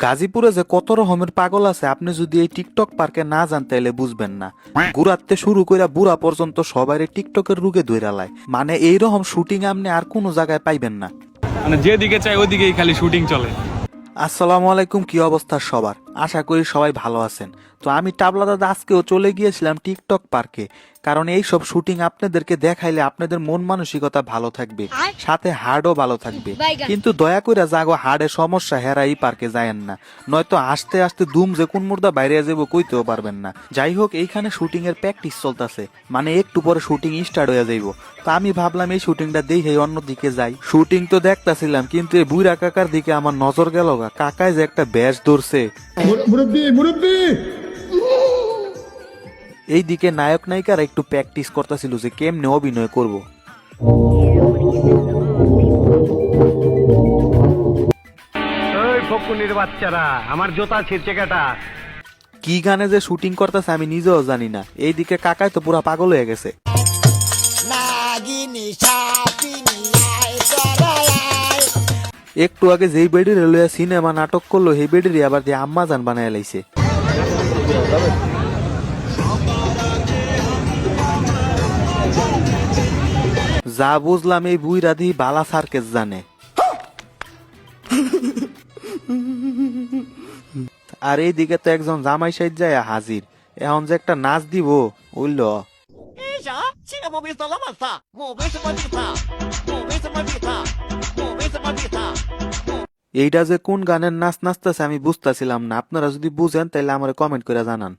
গাজীপুরে যে কত রকমের পাগল আছে আপনি যদি এই টিকটক পার্কে না যান তাইলে বুঝবেন না। গুড়াতে শুরু কইরা বুড়া পর্যন্ত সবাই টিকটকের রুগে ধইরা লায়, মানে এইরকম শুটিং আপনি আর কোনো জায়গায় পাইবেন না। মানে যেদিকে চাই ওইদিকেই খালি শুটিং চলে। আসসালামু আলাইকুম, কি অবস্থা সবার? আশা করি সবাই ভালো আছেন। তো আমি টাবলা দাদা আজকেও চলে গিয়েছিলাম টিকটক পার্কে, কারণ এই সব শুটিং আপনাদেরকে দেখাইলে আপনাদের মন মানসিকতা ভালো থাকবে, সাথে হার্টও ভালো থাকবে। কিন্তু দয়া করে জাগো হার্টের সমস্যা হেরা এই পার্কে যায়েন না, নয়তো আস্তে আস্তে দুম যে কোন মুর্দা বাইরে যাবো কইতেও পারবেন না। যাই হোক, এইখানে শুটিং এর প্র্যাকটিস চলতেছে, মানে একটু পরে শুটিং স্টার্ট হয়ে যাইব। তো আমি ভাবলাম এই শুটিংটা দেখে অন্যদিকে যাই। শুটিং তো দেখতাছিলাম, কিন্তু এই বুইরা কাকার দিকে আমার নজর গেল। কাকায় যে একটা ব্যাস ধরছে, এই দিকে নায়ক নায়িকারা একটু প্র্যাকটিস করতেছিল যে কেমনে অভিনয় করব। ওই ফকুনির বাচ্চারা, আমার জোতা ছিঁড়ছে কাটা। কি গানে যে শুটিং করতেছে আমি নিজেও জানি না। এইদিকে কাকায় তো পুরা পাগল হয়ে গেছে। একটু আগে যেই বেডির লইয়া সিনেমা নাটক করলো, সেই বেডির আবার দিয়ে আম্মা জান বানায় লাইছে। যা বুঝলাম এই বুই রাধি বালা সার্কেস জানে। আর এইদিকে তো একজন জামাই সাইজ যায় হাজির, এখন যে একটা নাচ দিব উইল। এইটা যে কোন গানের নাচ নাচতেছে আমি বুঝতেছিলাম না। আপনারা যদি বুঝেন তাহলে আমার কমেন্ট করে জানান।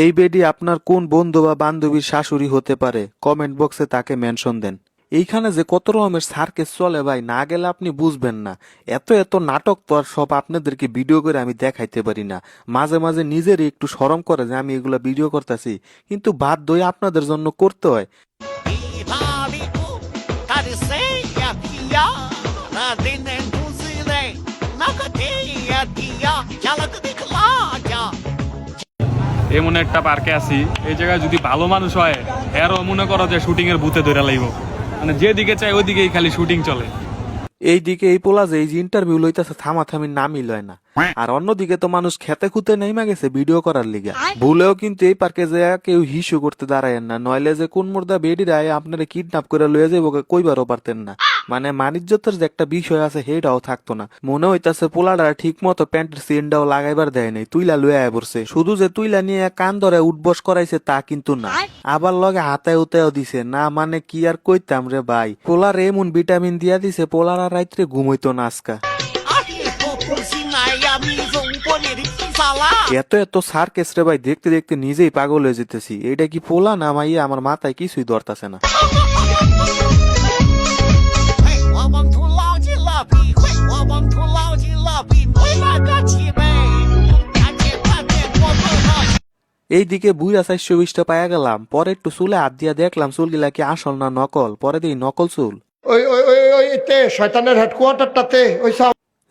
এই বেডি আপনার কোন বন্ধু বা বান্ধবীর শাশুড়ি হতে পারে? কমেন্ট বক্সে তাকে মেনশন দেন। এইখানে যে কত রকমের সার্কেস চলে ভাই, না গেলে আপনি বুঝবেন না। এত এত নাটক তো আর সব আপনাদেরকে ভিডিও করে আমি দেখাইতে পারি না। মাঝে মাঝে নিজেরই একটু শরম করে যে আমি এগুলা ভিডিও করতেছি, কিন্তু বাধ্য হয়ে আপনাদের জন্য করতে হয়। এমন একটা পার্কে আছি, এই জায়গায় যদি ভালো মানুষ হয় এরও মনে করো যে শুটিং এর ভূতে ধরে লাইব। মানে যেদিকে চাই ওইদিকেই খালি শুটিং চলে। এইদিকে এই পোলা যে এই যে ইন্টারভিউ লইতেছে থামাথামির নামই লয় না, আর অন্যদিকে তো মানুষ খেতে খুঁতে নেইমা গেছে ভিডিও করার লিগা। ভুলেও কিন্তু এই পার্কে যে কেউ হিসু করতে দাঁড়ায়েন না, নইলে যে কোন মুর্দা বেডি রায় আপনারা কিডন্যাপ করে লয়ে যাবো কইবারও পারতেন না। মানে মানিজ্যতের যে একটা বিষয় আছে সেটাও থাকতো না। মনে হইতাছে পোলাডা ঠিক মতো প্যান্টের সিনটাও লাগাইবার দেয় নাই, তুইলা লয়ে আয় পড়ছে। শুধু যে তুইলা নিয়ে কান ধরে উঠবস করাইছে তা কিন্তু না, আবার লগে হাতায় উতায়ও দিছে না। মানে কি আর কইতাম রে ভাই, পোলার এমন ভিটামিন দিয়া দিছে পোলারা রাইত্রে ঘুমাইতো না আজকা। এত এত সার্কেস রে ভাই, দেখতে দেখতে নিজেই পাগল হয়ে যেতেছি। এটা কি পোলা না মাইয়া, আমার মাথায় কিছুই ধরতাছে না। এইদিকে বুইরা 420টা পাইয়া গেলাম, পরে একটু চুলে হাত দিয়া দেখলাম চুলগুলা কি আসল না নকল। পরে দিই নকল চুল। শয়তানের হেডকোয়ার্টারটাতে ওই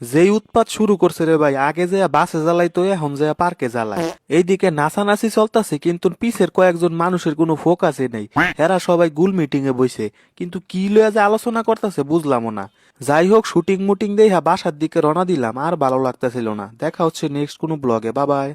যেই উৎপাত শুরু করছে রে ভাই, আগে যে বাসে জ্বালাইতো এখন যে পার্কে জ্বালায়। এইদিকে নাচানাচি চলতেছে, কিন্তু পিছের কয়েকজন মানুষের কোনো ফোকাসই নেই। এরা সবাই গুল মিটিং এ বইছে, কিন্তু কি লইয়া যে আলোচনা করতেছে বুঝলামও না। যাই হোক, শুটিং মুটিং দেখা বাসার দিকে রওনা দিলাম। আর ভালো লাগতেছিল না। দেখা হচ্ছে নেক্সট কোনো ব্লগে। বাবাই।